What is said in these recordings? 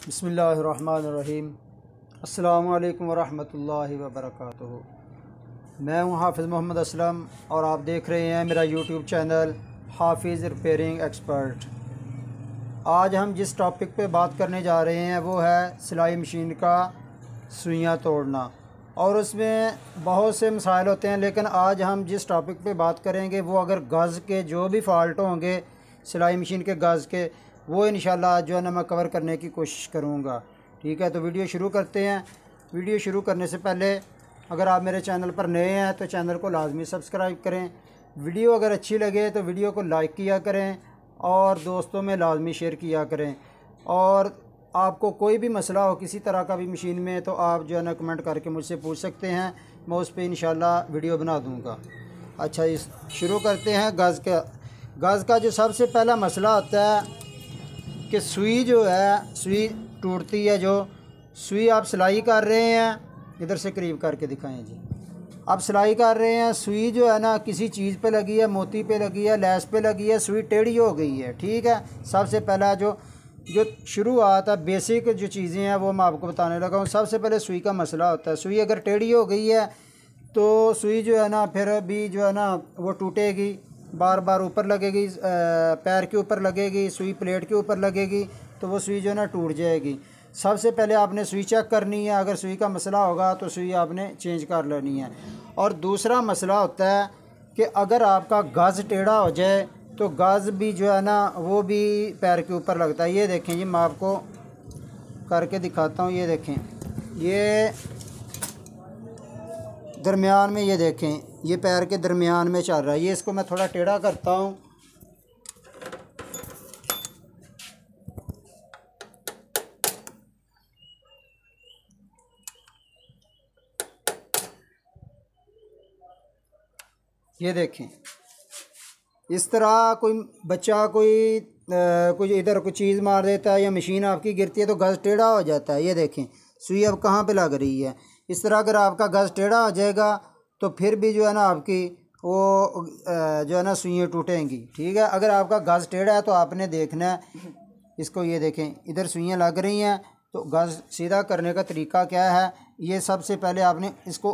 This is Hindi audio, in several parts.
बिस्मिल्लाहिर्रहमानिर्रहीम। अस्सलामु अलैकुम वरहमतुल्लाहि वबरकातुहू। मैं हूँ हाफिज़ मोहम्मद असलम और आप देख रहे हैं मेरा यूट्यूब चैनल हाफिज़ रिपेयरिंग एक्सपर्ट। आज हम जिस टॉपिक पे बात करने जा रहे हैं वो है सिलाई मशीन का सुइयाँ तोड़ना, और उसमें बहुत से मसाइल होते हैं, लेकिन आज हम जिस टॉपिक पे बात करेंगे वो अगर गज़ के जो भी फ़ाल्ट होंगे सिलाई मशीन के गज़ के, वो इंशाल्लाह जो है ना मैं कवर करने की कोशिश करूँगा। ठीक है, तो वीडियो शुरू करते हैं। वीडियो शुरू करने से पहले अगर आप मेरे चैनल पर नए हैं तो चैनल को लाजमी सब्सक्राइब करें। वीडियो अगर अच्छी लगे तो वीडियो को लाइक किया करें और दोस्तों में लाजमी शेयर किया करें। और आपको कोई भी मसला हो किसी तरह का भी मशीन में, तो आप जो है ना कमेंट करके मुझसे पूछ सकते हैं, मैं उस पर इंशाल्लाह वीडियो बना दूँगा। अच्छा, इस शुरू करते हैं। गज़ का जो सबसे पहला मसला होता है कि सुई जो है, सुई टूटती है। जो सुई आप सिलाई कर रहे हैं, इधर से करीब करके दिखाएं जी। आप सिलाई कर रहे हैं, सुई जो है ना किसी चीज़ पे लगी है, मोती पे लगी है, लैस पे लगी है, सुई टेढ़ी हो गई है। ठीक है, सबसे पहला जो शुरुआत है, बेसिक जो चीज़ें हैं वो मैं आपको बताने लगा हूँ। सबसे पहले सुई का मसला होता है। सुई अगर टेढ़ी हो गई है तो सुई जो है ना फिर भी जो है ना वो टूटेगी, बार बार ऊपर लगेगी, पैर के ऊपर लगेगी, सुई प्लेट के ऊपर लगेगी, तो वो सुई जो है ना टूट जाएगी। सबसे पहले आपने सुई चेक करनी है। अगर सुई का मसला होगा तो सुई आपने चेंज कर लेनी है। और दूसरा मसला होता है कि अगर आपका गज़ टेढ़ा हो जाए तो गज़ भी जो है ना वो भी पैर के ऊपर लगता है। ये देखें जी, मैं आपको करके दिखाता हूँ। ये देखें, ये दरमियान में, ये देखें, ये पैर के दरमियान में चल रहा है। ये इसको मैं थोड़ा टेढ़ा करता हूँ। ये देखें, इस तरह कोई बच्चा कोई इधर कोई चीज़ मार देता है या मशीन आपकी गिरती है तो गज़ टेढ़ा हो जाता है। ये देखें, सुई अब कहाँ पे लग रही है। इस तरह अगर आपका गज़ टेढ़ा हो जाएगा तो फिर भी जो है ना आपकी वो जो है ना सुइयाँ टूटेंगी। ठीक है, अगर आपका गज़ टेढ़ा है तो आपने देखना है इसको। ये देखें, इधर सुइयाँ लग रही हैं, तो गज़ सीधा करने का तरीका क्या है। ये सबसे पहले आपने इसको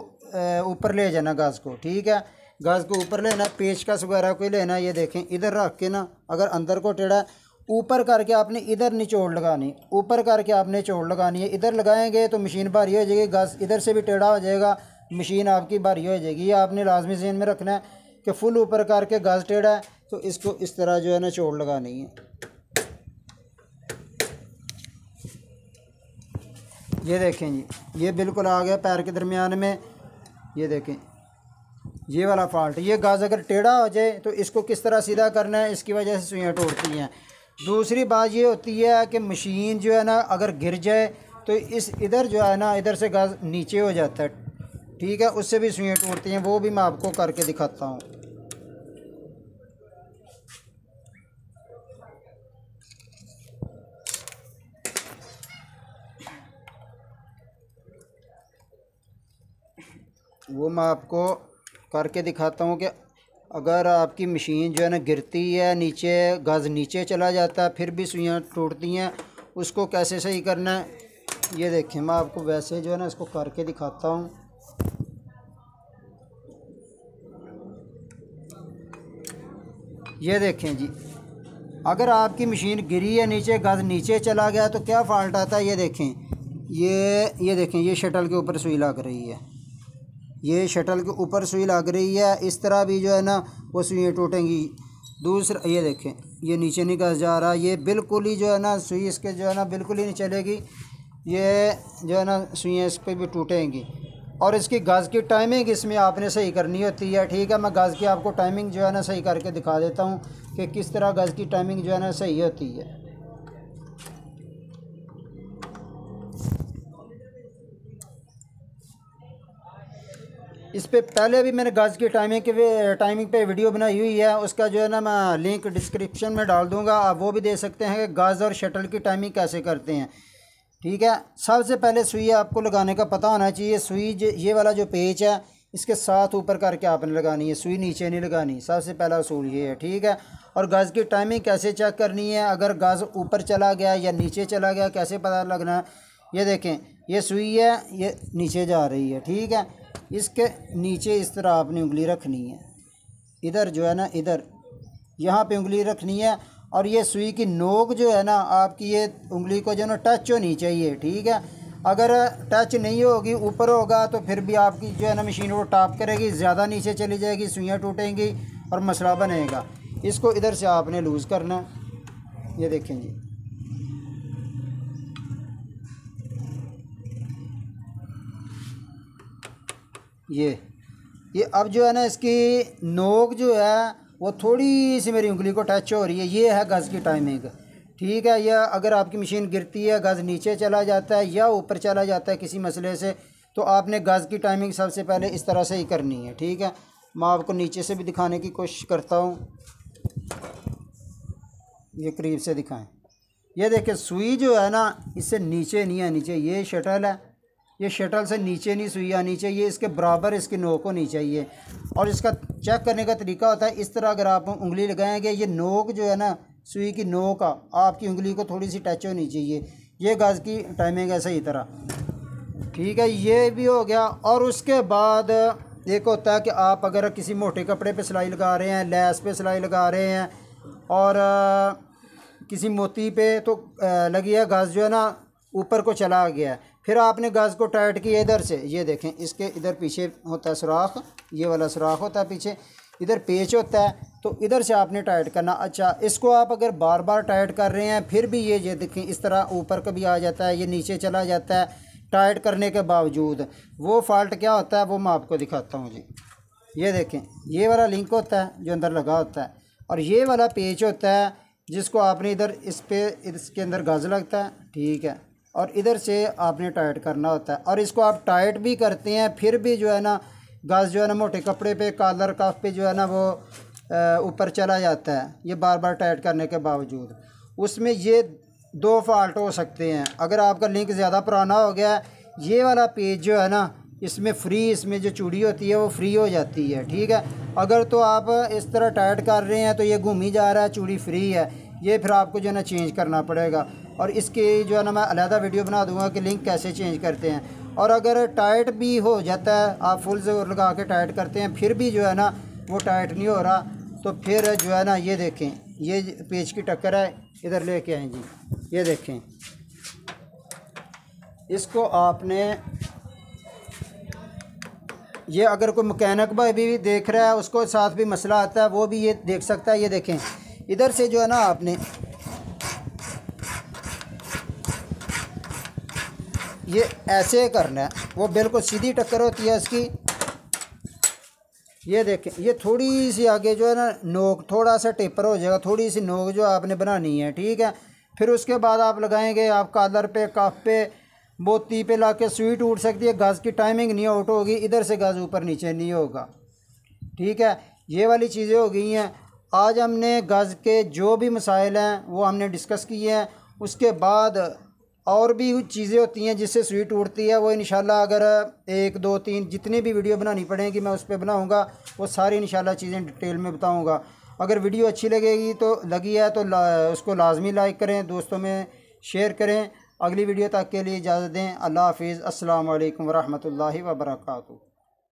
ऊपर ले जाना गज़ को। ठीक है, गज़ को ऊपर लेना, पेचकस वगैरह को लेना। ये देखें, इधर रख के ना, अगर अंदर को टेढ़ा, ऊपर करके आपने इधर निचोड़ लगानी, ऊपर करके आपने चोड़ लगानी है। इधर लगाएंगे तो मशीन भारी हो जाएगी, गज़ इधर से भी टेढ़ा हो जाएगा, मशीन आपकी भारी हो जाएगी। ये आपने लाजमी ज़हन में रखना है कि फुल ऊपर करके गज़ टेढ़ा है तो इसको इस तरह जो है ना चोड़ लगानी है। ये देखें जी, ये बिल्कुल आ गया पैर के दरमियान में। ये देखें, ये वाला फॉल्ट, ये गज़ अगर टेढ़ा हो जाए तो इसको किस तरह सीधा करना है, इसकी वजह से सुइयाँ टूटती हैं। दूसरी बात ये होती है कि मशीन जो है ना अगर गिर जाए तो इस इधर जो है ना, इधर से गज़ नीचे हो जाता है। ठीक है, उससे भी सुइयाँ टूटती हैं। वो भी मैं आपको करके दिखाता हूँ। वो मैं आपको करके दिखाता हूँ कि अगर आपकी मशीन जो है ना गिरती है, नीचे गज़ नीचे चला जाता है, फिर भी सुइयाँ टूटती हैं, उसको कैसे सही करना है। ये देखें, मैं आपको वैसे जो है ना इसको करके दिखाता हूँ। ये देखें जी, अगर आपकी मशीन गिरी है नीचे, गज़ नीचे चला गया तो क्या फ़ाल्ट आता है। ये देखें, ये देखें, ये शटल के ऊपर सुई लग रही है, ये शटल के ऊपर सुई लग रही है। इस तरह भी जो है ना वो सुइयाँ टूटेंगी। दूसरा, ये देखें, ये नीचे नहीं गज़ जा रहा, ये बिल्कुल ही जो है ना सुई इसके जो है ना बिल्कुल ही नहीं चलेगी। ये जो है ना सुइयाँ इस पर भी टूटेंगी। और इसकी गज़ की टाइमिंग इसमें आपने सही करनी होती है। ठीक है, मैं गज़ की आपको टाइमिंग जो है ना सही करके दिखा देता हूँ कि किस तरह गज़ की टाइमिंग जो है ना सही होती है। इस पे पहले भी मैंने गज़ की टाइमिंग पे वीडियो बनाई हुई है, उसका जो है ना मैं लिंक डिस्क्रिप्शन में डाल दूंगा, आप वो भी दे सकते हैं कि गज़ और शटल की टाइमिंग कैसे करते हैं। ठीक है, सबसे पहले सुई आपको लगाने का पता होना चाहिए। सुई ये वाला जो पेच है इसके साथ ऊपर करके आपने लगानी है, सुई नीचे नहीं लगानी। सबसे पहला असूल ये है। ठीक है, और गज़ की टाइमिंग कैसे चेक करनी है, अगर गज़ ऊपर चला गया या नीचे चला गया कैसे पता लगना है। ये देखें, ये सुई है, ये नीचे जा रही है, ठीक है। इसके नीचे इस तरह आपने उंगली रखनी है, इधर जो है ना, इधर यहाँ पे उंगली रखनी है। और ये सुई की नोक जो है ना आपकी, ये उंगली को जो है ना टच होनी चाहिए, ठीक है। अगर टच नहीं होगी, ऊपर होगा, तो फिर भी आपकी जो है ना मशीन वो टॉप करेगी, ज़्यादा नीचे चली जाएगी, सुइयाँ टूटेंगी और मसला बनेगा। इसको इधर से आपने लूज़ करना है। ये देखें जी, ये अब जो है ना इसकी नोक जो है वो थोड़ी सी मेरी उंगली को टच हो रही है। ये है गज़ की टाइमिंग, ठीक है। या अगर आपकी मशीन गिरती है, गज़ नीचे चला जाता है या ऊपर चला जाता है किसी मसले से, तो आपने गज़ की टाइमिंग सबसे पहले इस तरह से ही करनी है, ठीक है। मैं आपको नीचे से भी दिखाने की कोशिश करता हूँ, ये करीब से दिखाएं। ये देखिए, सुई जो है ना इससे नीचे नहीं आनी चाहिए। ये शटल है, ये शटल से नीचे नहीं सुई आनी चाहिए, इसके बराबर इसकी नोक होनी चाहिए। और इसका चेक करने का तरीका होता है इस तरह, अगर आप उंगली लगाएंगे, ये नोक जो है ना सुई की नोक आपकी उंगली को थोड़ी सी टच होनी चाहिए। ये गज़ की टाइमिंग है सही तरह, ठीक है। ये भी हो गया। और उसके बाद एक होता है कि आप अगर किसी मोटे कपड़े पे सिलाई लगा रहे हैं, लैस पे सिलाई लगा रहे हैं और किसी मोती पे तो लगी है, गज़ जो है ना ऊपर को चला गया है, फिर आपने गज़ को टाइट किया इधर से। ये देखें, इसके इधर पीछे होता है सुराख, ये वाला सुराख होता है पीछे, इधर पेच होता है, तो इधर से आपने टाइट करना। अच्छा, इसको आप अगर बार बार टाइट कर रहे हैं फिर भी ये देखें इस तरह ऊपर कभी आ जाता है, ये नीचे चला जाता है टाइट करने के बावजूद। वो फॉल्ट क्या होता है वो मैं आपको दिखाता हूँ जी। ये देखें, ये वाला लिंक होता है जो अंदर लगा होता है, और ये वाला पेच होता है जिसको आपने इधर इसके अंदर गज़ लगता है, ठीक है। और इधर से आपने टाइट करना होता है। और इसको आप टाइट भी करते हैं फिर भी जो है ना गज़ जो है ना मोटे कपड़े पे, कॉलर कफ पे जो है ना वो ऊपर चला जाता है, ये बार बार टाइट करने के बावजूद। उसमें ये दो फॉल्ट हो सकते हैं। अगर आपका लिंक ज़्यादा पुराना हो गया, ये वाला पेज जो है ना इसमें फ्री, इसमें जो चूड़ी होती है वो फ्री हो जाती है, ठीक है। अगर तो आप इस तरह टाइट कर रहे हैं तो ये घूम ही जा रहा है, चूड़ी फ्री है, ये फिर आपको जो है ना चेंज करना पड़ेगा। और इसके जो है ना मैं अलहदा वीडियो बना दूंगा कि लिंक कैसे चेंज करते हैं। और अगर टाइट भी हो जाता है, आप फुल जोर लगा के टाइट करते हैं फिर भी जो है ना वो टाइट नहीं हो रहा, तो फिर जो है ना ये देखें, ये पेज की टक्कर है, इधर लेके आए जी। ये देखें, इसको आपने, ये अगर कोई मैकेनिक भाई भी देख रहा है उसको साथ भी मसला आता है वो भी ये देख सकता है। ये देखें, इधर से जो है ना आपने ये ऐसे करना है, वो बिल्कुल सीधी टक्कर होती है इसकी। ये देखें, ये थोड़ी सी आगे जो है ना नोक थोड़ा सा टेपर हो जाएगा, थोड़ी सी नोक जो आपने बनानी है, ठीक है। फिर उसके बाद आप लगाएंगे, आप कॉलर पे, कफ पे, मोती पे ला के सुई टूट सकती है, गज़ की टाइमिंग नहीं आउट होगी, इधर से गज़ ऊपर नीचे नहीं होगा, ठीक है। ये वाली चीज़ें हो गई हैं। आज हमने गज़ के जो भी मसाइल हैं वो हमने डिस्कस किए हैं। उसके बाद और भी चीज़ें होती हैं जिससे सुई टूटती है, वो इंशाल्लाह अगर 1 2 3 जितनी भी वीडियो बनानी पड़ेगी मैं उस पर बनाऊँगा, वो सारी इंशाल्लाह चीज़ें डिटेल में बताऊँगा। अगर वीडियो अच्छी लगेगी तो लगी है तो उसको लाजमी लाइक करें, दोस्तों में शेयर करें। अगली वीडियो तक के लिए इजाज़त दें। अल्लाह हाफिज़। अस्सलाम वालेकुम वरहमतुल्लाहि वबरकातुहू।